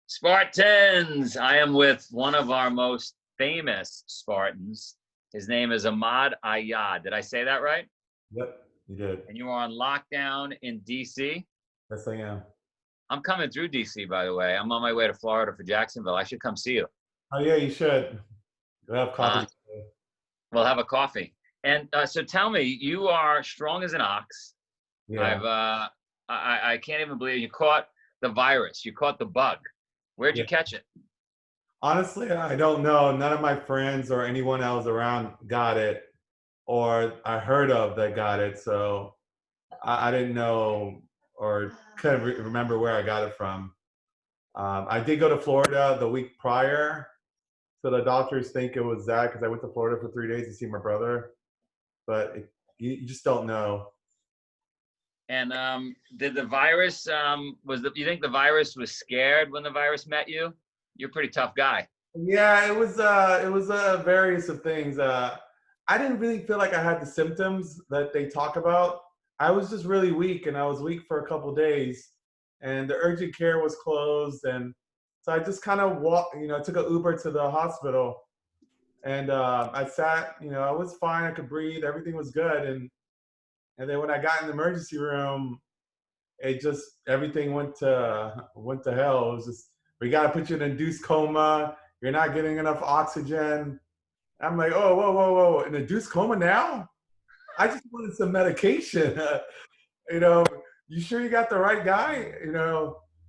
Spartans! I am with one of our most famous Spartans. His name is Ahmad Ayyad. Did I say that right? Yep, you did. And you are on lockdown in DC. Yes, I am. I'm coming through DC, by the way. I'm on my way to Florida for Jacksonville. I should come see you. Oh yeah, you should. We'll have coffee together. We'll have a coffee. And so tell me, you are strong as an ox. Yeah. I can't even believe you caught the virus. You caught the bug. Where'd you Yeah. catch it? Honestly, I don't know. None of my friends or anyone else around got it, or I heard of that got it. So I didn't know or couldn't remember where I got it from. I did go to Florida the week prior, so the doctors think it was that because I went to Florida for 3 days to see my brother. But you just don't know. And did the virus you think the virus was scared when the virus met you? You're a pretty tough guy. Yeah, it was various of things. I didn't really feel like I had the symptoms that they talk about. I was just really weak, and I was weak for a couple days, and the urgent care was closed, and so I just kind of walked. Took an Uber to the hospital, and I sat. I was fine. I could breathe. Everything was good, and then when I got in the emergency room, it just everything went to hell. It was just, we got to put you in induced coma. You're not getting enough oxygen. I'm like, oh, whoa, whoa, whoa, an induced coma now? I just wanted some medication. you know, you sure you got the right guy?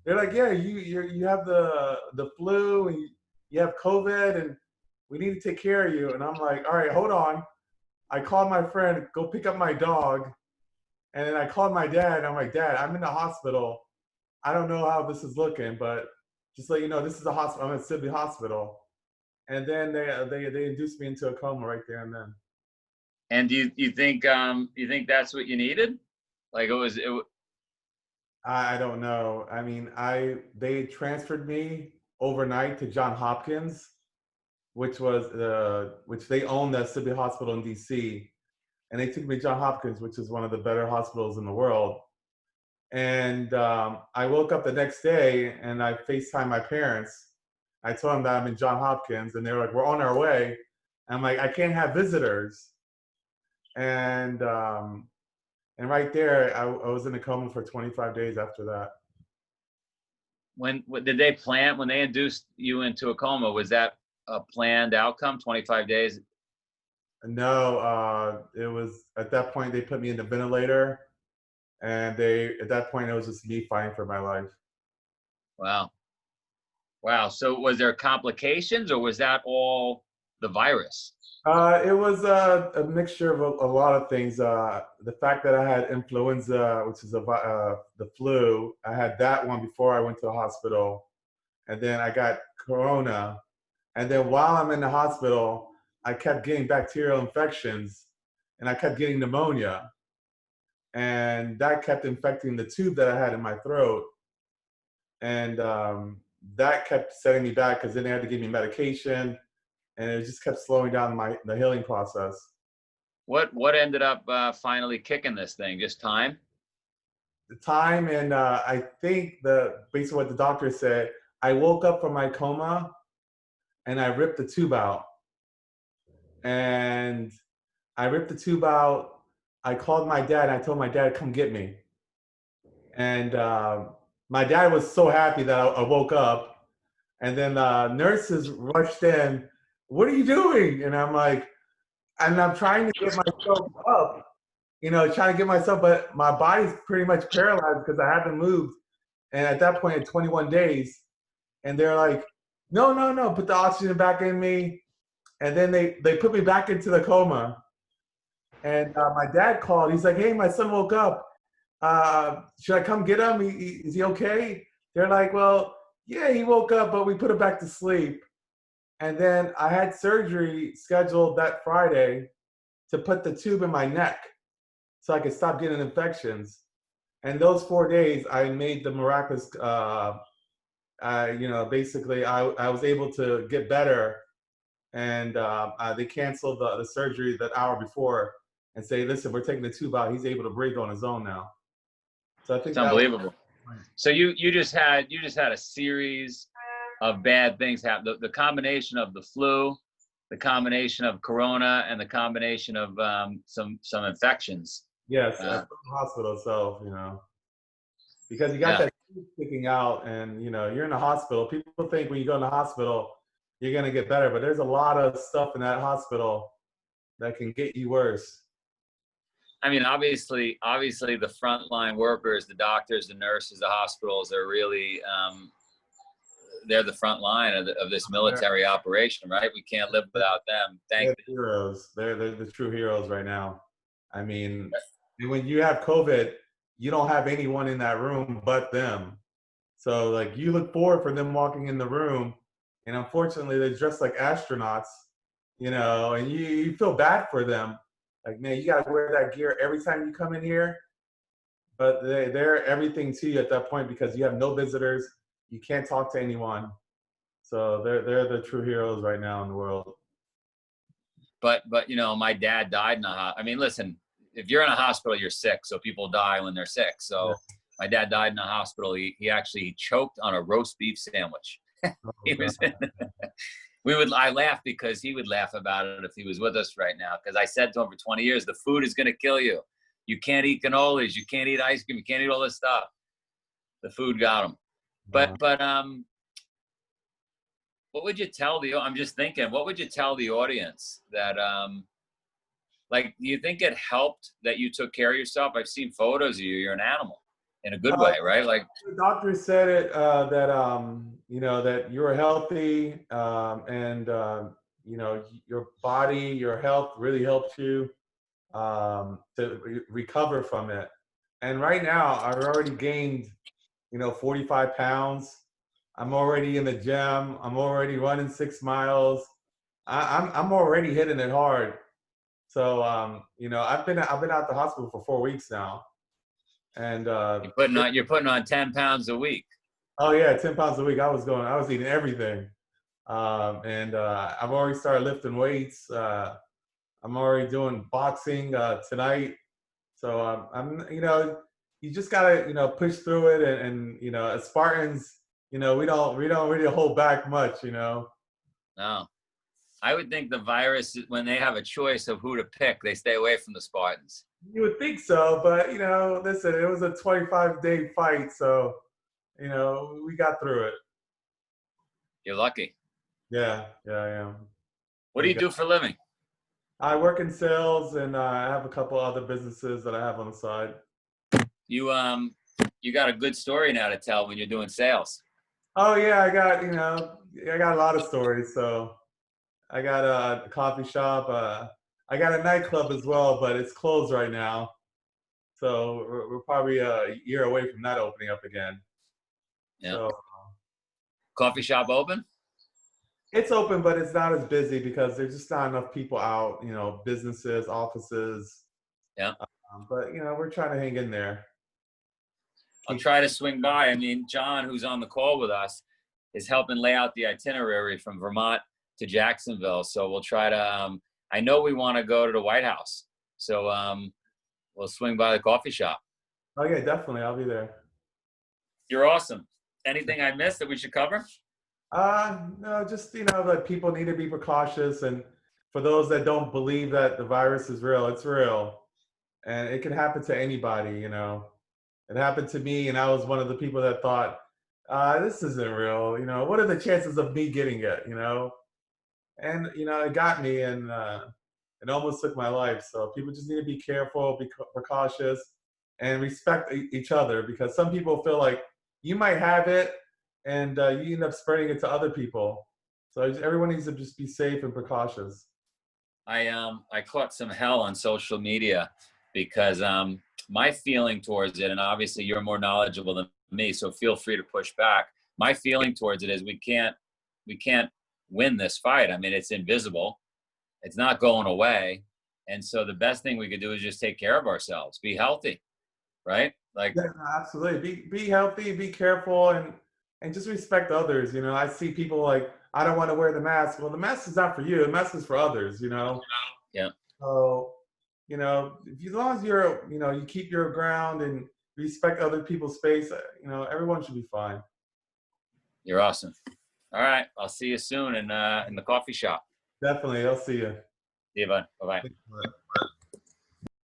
They're like, yeah, you have the flu and you have COVID and we need to take care of you. And I'm like, all right, hold on. I called my friend, go pick up my dog. And then I called my dad. And I'm like, Dad, I'm in the hospital. I don't know how this is looking, but just let you know, this is a hospital. I'm at Sibley Hospital. And then they induced me into a coma right there and then. And do you think that's what you needed? Like I don't know. I mean, they transferred me overnight to Johns Hopkins, which they own that Sibley Hospital in DC, and they took me to Johns Hopkins, which is one of the better hospitals in the world. And I woke up the next day and I FaceTimed my parents. I told them that I'm in Johns Hopkins, and they were like, "We're on our way." I'm like, "I can't have visitors." And right there, I was in a coma for 25 days after that. When did they plan, when they induced you into a coma, was that a planned outcome, 25 days? No, it was at that point they put me in the ventilator, and at that point it was just me fighting for my life. Wow. So was there complications or was that all the virus? It was a mixture of a lot of things. The fact that I had influenza, which is the flu, I had that one before I went to the hospital, and then I got corona, and then while I'm in the hospital, I kept getting bacterial infections, and I kept getting pneumonia, and that kept infecting the tube that I had in my throat, and that kept setting me back because then they had to give me medication. And it just kept slowing down the healing process. What ended up finally kicking this thing? Just time? The time, and I think based on what the doctor said, I woke up from my coma and I ripped the tube out. And I ripped the tube out. I called my dad and I told my dad, come get me. And my dad was so happy that I woke up. And then nurses rushed in. What are you doing? And I'm like, and I'm trying to get myself up, trying to get myself, but my body's pretty much paralyzed because I haven't moved. And at that point, at 21 days, and they're like, no, put the oxygen back in me. And then they put me back into the coma. And my dad called. He's like, hey, my son woke up. Should I come get him? Is he okay? They're like, well, yeah, he woke up, but we put him back to sleep. And then I had surgery scheduled that Friday to put the tube in my neck so I could stop getting infections. And those 4 days, I made the miraculous, basically I was able to get better. And they canceled the surgery that hour before and say, listen, we're taking the tube out. He's able to breathe on his own now. So I think it's unbelievable. So you just had a series of bad things happen. The combination of the flu, the combination of corona, and the combination of some infections. Yes, from the hospital itself, because you got that tooth sticking out, and you're in the hospital. People think when you go in the hospital, you're gonna get better, but there's a lot of stuff in that hospital that can get you worse. I mean, obviously, the frontline workers, the doctors, the nurses, the hospitals are really they're the front line of this military operation, right? We can't live without them. They're the heroes. They're the true heroes right now. I mean, when you have COVID, you don't have anyone in that room but them. So like you look forward for them walking in the room, and unfortunately they're dressed like astronauts, and you feel bad for them. Like, man, you gotta wear that gear every time you come in here. But they're everything to you at that point because you have no visitors. You can't talk to anyone. So they're the true heroes right now in the world. But my dad died in a hospital. I mean, listen, if you're in a hospital, you're sick. So people die when they're sick. So my dad died in a hospital. He actually choked on a roast beef sandwich. I laughed because he would laugh about it if he was with us right now. Because I said to him for 20 years, the food is going to kill you. You can't eat cannolis. You can't eat ice cream. You can't eat all this stuff. The food got him. But what would you tell I'm just thinking, what would you tell the audience that, do you think it helped that you took care of yourself? I've seen photos of you. You're an animal in a good way, right? Like the doctor said it, that you were healthy, and your body, your health really helped you to recover from it. And right now, I've already gained, 45 pounds. I'm already in the gym. I'm already running 6 miles. I'm already hitting it hard. So I've been out the hospital for 4 weeks now, and you're putting on 10 pounds a week. Oh yeah, 10 pounds a week. I was eating everything, and I've already started lifting weights. I'm already doing boxing tonight. So you just gotta push through it, and as Spartans, we don't really hold back much. No, I would think the virus, when they have a choice of who to pick, they stay away from the Spartans. You would think so, but listen, it was a 25-day fight, so we got through it. You're lucky. Yeah, I am. What do you do for a living? I work in sales, and I have a couple other businesses that I have on the side. You got a good story now to tell when you're doing sales. Oh yeah, I got a lot of stories. So I got a coffee shop. I got a nightclub as well, but it's closed right now. So we're probably a year away from that opening up again. Yeah. So, coffee shop open? It's open, but it's not as busy because there's just not enough people out. Businesses, offices. Yeah. But we're trying to hang in there. I'll try to swing by. I mean, John, who's on the call with us, is helping lay out the itinerary from Vermont to Jacksonville. So we'll try to, I know we want to go to the White House. So we'll swing by the coffee shop. Oh yeah, definitely. I'll be there. You're awesome. Anything I missed that we should cover? No, just, that people need to be precautious. And for those that don't believe that the virus is real, it's real. And it can happen to anybody, It happened to me, and I was one of the people that thought, this isn't real. What are the chances of me getting it, And, it got me, and it almost took my life. So people just need to be careful, be precautious, and respect each other, because some people feel like you might have it, and you end up spreading it to other people. So everyone needs to just be safe and precautious. I caught some hell on social media because my feeling towards it, and obviously you're more knowledgeable than me, so feel free to push back. My feeling towards it is we can't win this fight. I mean, it's invisible. It's not going away. And so the best thing we could do is just take care of ourselves, be healthy, right? Like, yeah, absolutely. Be healthy, be careful, and just respect others. I see people like, I don't want to wear the mask. Well, the mask is not for you. The mask is for others, Yeah. So, as long as you keep your ground and respect other people's space, everyone should be fine. You're awesome. All right. I'll see you soon in the coffee shop. Definitely. I'll see you. See you, bud. Bye bye. Thanks for that.